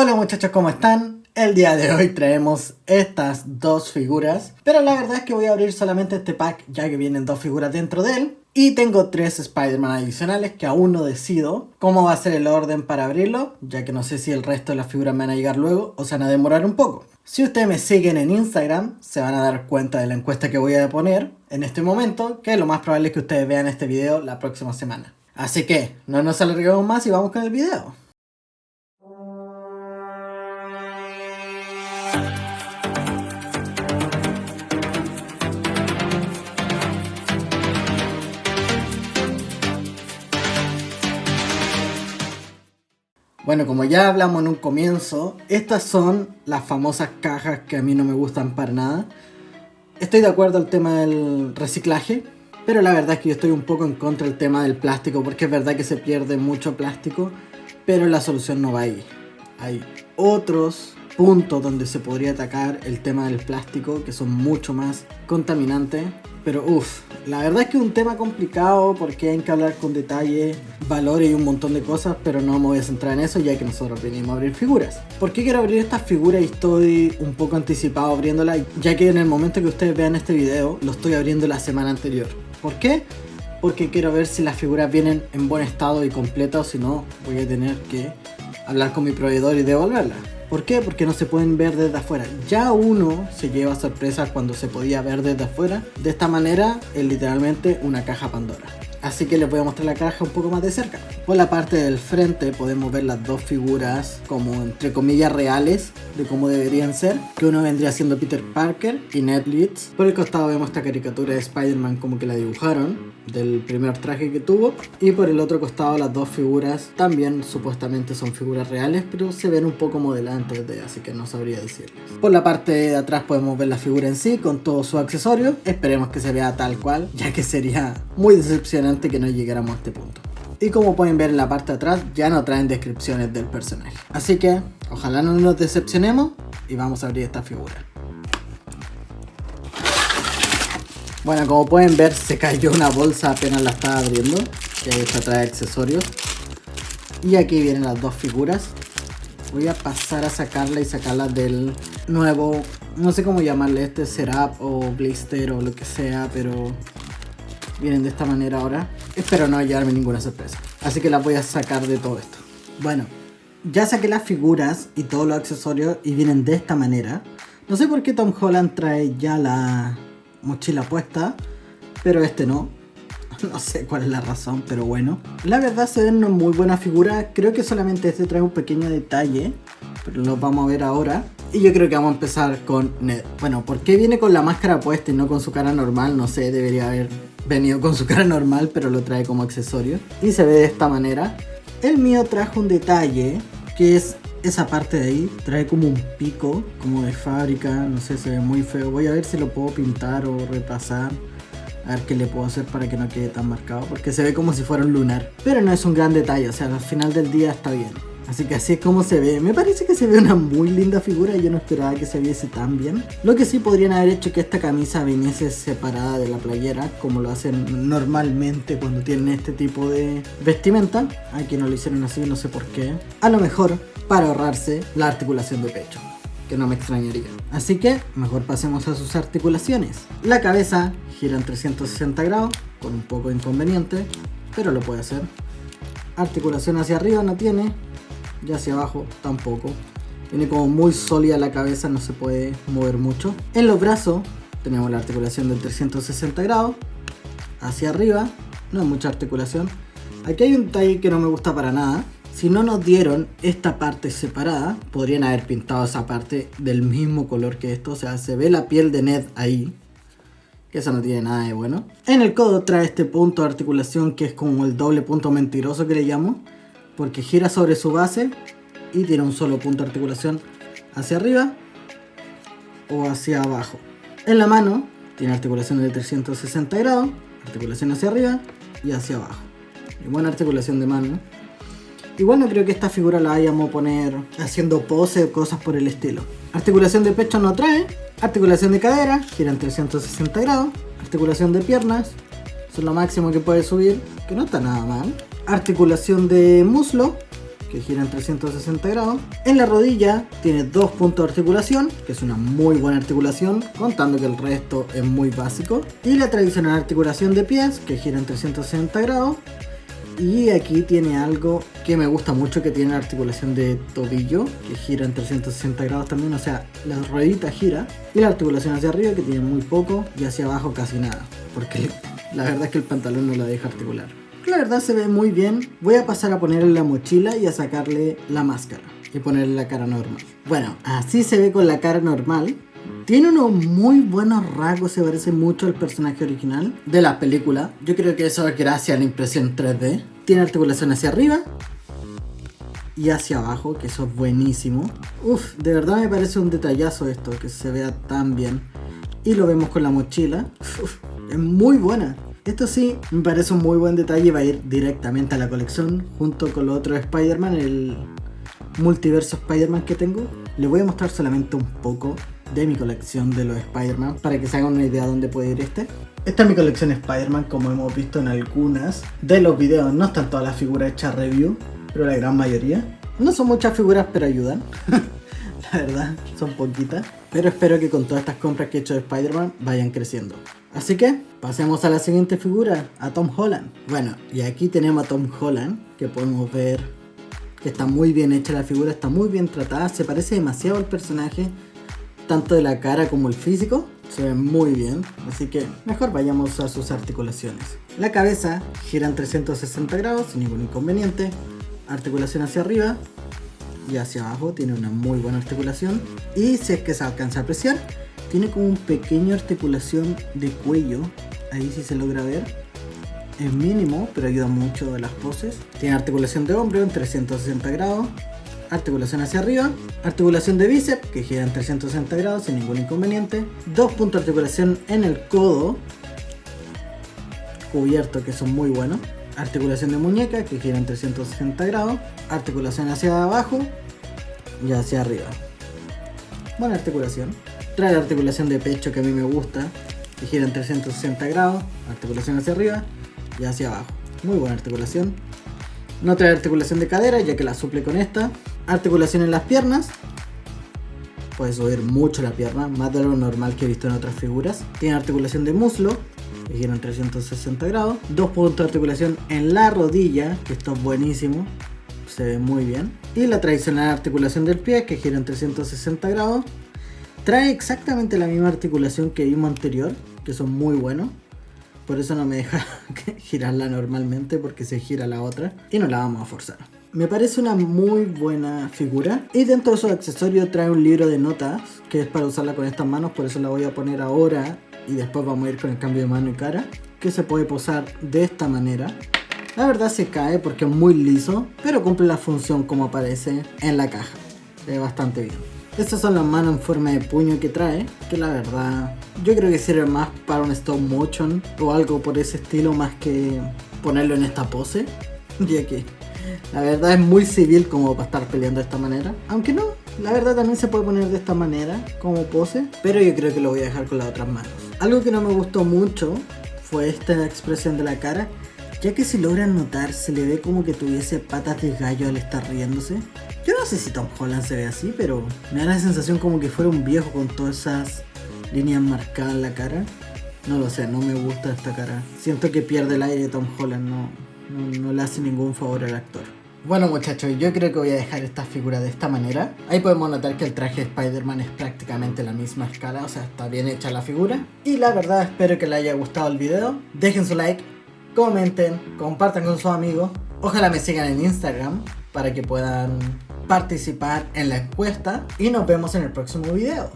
Hola muchachos, ¿cómo están? El día de hoy traemos estas dos figuras, pero la verdad es que voy a abrir solamente este pack ya que vienen dos figuras dentro de él. Y tengo tres Spider-Man adicionales que aún no decido cómo va a ser el orden para abrirlo, ya que no sé si el resto de las figuras me van a llegar luego o se van a demorar un poco. Si ustedes me siguen en Instagram, se van a dar cuenta de la encuesta que voy a poner en este momento, que lo más probable es que ustedes vean este video la próxima semana. Así que no nos alarguemos más y vamos con el video. Bueno, como ya hablamos en un comienzo, estas son las famosas cajas que a mí no me gustan para nada. Estoy de acuerdo al tema del reciclaje, pero la verdad es que yo estoy un poco en contra del tema del plástico, porque es verdad que se pierde mucho plástico, pero la solución no va ahí. Hay otros puntos donde se podría atacar el tema del plástico, que son mucho más contaminantes. Pero la verdad es que es un tema complicado porque hay que hablar con detalle, valores y un montón de cosas, pero no me voy a centrar en eso ya que nosotros venimos a abrir figuras. ¿Por qué quiero abrir estas figuras y estoy un poco anticipado abriéndolas? Ya que en el momento que ustedes vean este video, lo estoy abriendo la semana anterior. ¿Por qué? Porque quiero ver si las figuras vienen en buen estado y completas, o si no, voy a tener que hablar con mi proveedor y devolverlas. ¿Por qué? Porque no se pueden ver desde afuera. Ya uno se lleva sorpresas cuando se podía ver desde afuera. De esta manera es literalmente una caja Pandora. Así que les voy a mostrar la caja un poco más de cerca. Por la parte del frente podemos ver las dos figuras como entre comillas reales de cómo deberían ser. Que uno vendría siendo Peter Parker y Ned Leeds. Por el costado vemos esta caricatura de Spider-Man como que la dibujaron del primer traje que tuvo. Y por el otro costado las dos figuras también supuestamente son figuras reales, pero se ven un poco modeladas en 3D, así que no sabría decirles. Por la parte de atrás podemos ver la figura en sí con todos sus accesorios. Esperemos que se vea tal cual, ya que sería muy decepcionante que no llegáramos a este punto. Y como pueden ver en la parte de atrás ya no traen descripciones del personaje. Así que ojalá no nos decepcionemos y vamos a abrir esta figura. Bueno, como pueden ver se cayó una bolsa apenas la estaba abriendo, que esta trae accesorios. Y aquí vienen las dos figuras. Voy a pasar a sacarla y sacarla del nuevo, no sé cómo llamarle, setup o blister o lo que sea, pero vienen de esta manera ahora. Espero no llevarme ninguna sorpresa, así que las voy a sacar de todo esto. Bueno, ya saqué las figuras y todos los accesorios y vienen de esta manera. No sé por qué Tom Holland trae ya la mochila puesta, pero este no. No sé cuál es la razón, pero bueno. La verdad se ven una muy buena figura. Creo que solamente este trae un pequeño detalle, pero lo vamos a ver ahora. Y yo creo que vamos a empezar con Ned. Bueno, ¿por qué viene con la máscara puesta y no con su cara normal? No sé, debería haber venido con su cara normal, pero lo trae como accesorio. Y se ve de esta manera. El mío trajo un detalle, que es esa parte de ahí. Trae como un pico, como de fábrica. No sé, se ve muy feo. Voy a ver si lo puedo pintar o repasar. A ver qué le puedo hacer para que no quede tan marcado, porque se ve como si fuera un lunar. Pero no es un gran detalle, o sea, al final del día está bien. Así que así es como se ve. Me parece que se ve una muy linda figura. Yo no esperaba que se viese tan bien. Lo que sí podrían haber hecho que esta camisa viniese separada de la playera, como lo hacen normalmente cuando tienen este tipo de vestimenta. Aquí no lo hicieron así, no sé por qué. A lo mejor para ahorrarse la articulación de pecho, que no me extrañaría. Así que mejor pasemos a sus articulaciones. La cabeza gira en 360 grados, con un poco de inconveniente, pero lo puede hacer. Articulación hacia arriba no tiene, y hacia abajo tampoco. Viene como muy sólida la cabeza, no se puede mover mucho. En los brazos tenemos la articulación del 360 grados, hacia arriba, no hay mucha articulación. Aquí hay un detalle que no me gusta para nada. Si no nos dieron esta parte separada, podrían haber pintado esa parte del mismo color que esto. O sea, se ve la piel de Ned ahí, que eso no tiene nada de bueno. En el codo trae este punto de articulación que es como el doble punto mentiroso que le llamo, porque gira sobre su base y tiene un solo punto de articulación hacia arriba o hacia abajo. En la mano tiene articulación de 360 grados, articulación hacia arriba y hacia abajo. Y buena articulación de mano. Igual no creo que esta figura la vayamos a poner haciendo pose o cosas por el estilo. Articulación de pecho no trae. Articulación de cadera, gira en 360 grados. Articulación de piernas, eso es lo máximo que puede subir, que no está nada mal. Articulación de muslo, que gira en 360 grados. En la rodilla tiene 2 puntos de articulación, que es una muy buena articulación, contando que el resto es muy básico. Y la tradicional articulación de pies, que gira en 360 grados. Y aquí tiene algo que me gusta mucho, que tiene la articulación de tobillo, que gira en 360 grados también, o sea, la ruedita gira. Y la articulación hacia arriba, que tiene muy poco, y hacia abajo casi nada, porque la verdad es que el pantalón no la deja articular. La verdad se ve muy bien. Voy a pasar a ponerle la mochila y a sacarle la máscara y ponerle la cara normal. Bueno, así se ve con la cara normal. Tiene unos muy buenos rasgos, se parece mucho al personaje original de la película. Yo creo que eso es gracias a la impresión 3D. Tiene articulación hacia arriba y hacia abajo, que eso es buenísimo. Uf, de verdad me parece un detallazo esto, que se vea tan bien. Y lo vemos con la mochila. Uf, es muy buena. Esto sí, me parece un muy buen detalle, va a ir directamente a la colección junto con los otros Spider-Man, el multiverso Spider-Man que tengo. Les voy a mostrar solamente un poco de mi colección de los Spider-Man para que se hagan una idea de dónde puede ir este. Esta es mi colección Spider-Man, como hemos visto en algunas de los videos. No están todas las figuras hechas review, pero la gran mayoría. No son muchas figuras, pero ayudan. La verdad, son poquitas. Pero espero que con todas estas compras que he hecho de Spider-Man vayan creciendo. Así que pasemos a la siguiente figura, a Tom Holland. Bueno, y aquí tenemos a Tom Holland, que podemos ver que está muy bien hecha la figura, está muy bien tratada, se parece demasiado al personaje, tanto de la cara como el físico, se ve muy bien, así que mejor vayamos a sus articulaciones. La cabeza gira en 360 grados sin ningún inconveniente, articulación hacia arriba y hacia abajo, tiene una muy buena articulación, y si es que se alcanza a apreciar, tiene como un pequeño articulación de cuello, ahí sí se logra ver. Es mínimo, pero ayuda mucho a las poses. Tiene articulación de hombro en 360 grados. Articulación hacia arriba. Articulación de bíceps, que gira en 360 grados sin ningún inconveniente. 2 puntos de articulación en el codo cubierto, que son muy buenos. Articulación de muñeca, que gira en 360 grados. Articulación hacia abajo y hacia arriba. Buena articulación. Trae la articulación de pecho, que a mí me gusta, que gira en 360 grados, articulación hacia arriba y hacia abajo. Muy buena articulación. No trae articulación de cadera, ya que la suple con esta. Articulación en las piernas. Puede subir mucho la pierna, más de lo normal que he visto en otras figuras. Tiene articulación de muslo, que gira en 360 grados. 2 puntos de articulación en la rodilla, que esto es buenísimo. Se ve muy bien. Y la tradicional articulación del pie, que gira en 360 grados. Trae exactamente la misma articulación que vimos anterior, que son muy buenos. Por eso no me deja girarla normalmente, porque se gira la otra y no la vamos a forzar. Me parece una muy buena figura. Y dentro de sus accesorios trae un libro de notas, que es para usarla con estas manos, por eso la voy a poner ahora. Y después vamos a ir con el cambio de mano y cara, que se puede posar de esta manera. La verdad se cae porque es muy liso, pero cumple la función como aparece en la caja. Se ve bastante bien. Estas son las manos en forma de puño que trae, que la verdad yo creo que sirve más para un stop motion o algo por ese estilo, más que ponerlo en esta pose, ya que la verdad es muy civil como para estar peleando de esta manera. Aunque no, la verdad también se puede poner de esta manera como pose, pero yo creo que lo voy a dejar con las otras manos. Algo que no me gustó mucho fue esta expresión de la cara, ya que si logran notar se le ve como que tuviese patas de gallo al estar riéndose. Yo no sé si Tom Holland se ve así, pero me da la sensación como que fuera un viejo con todas esas líneas marcadas en la cara. No lo sé, no me gusta esta cara. Siento que pierde el aire Tom Holland, no le hace ningún favor al actor. Bueno muchachos, yo creo que voy a dejar esta figura de esta manera. Ahí podemos notar que el traje de Spider-Man es prácticamente la misma escala, o sea, está bien hecha la figura. Y la verdad espero que les haya gustado el video. Dejen su like, comenten, compartan con sus amigos. Ojalá me sigan en Instagram para que puedan participar en la encuesta. Y nos vemos en el próximo video.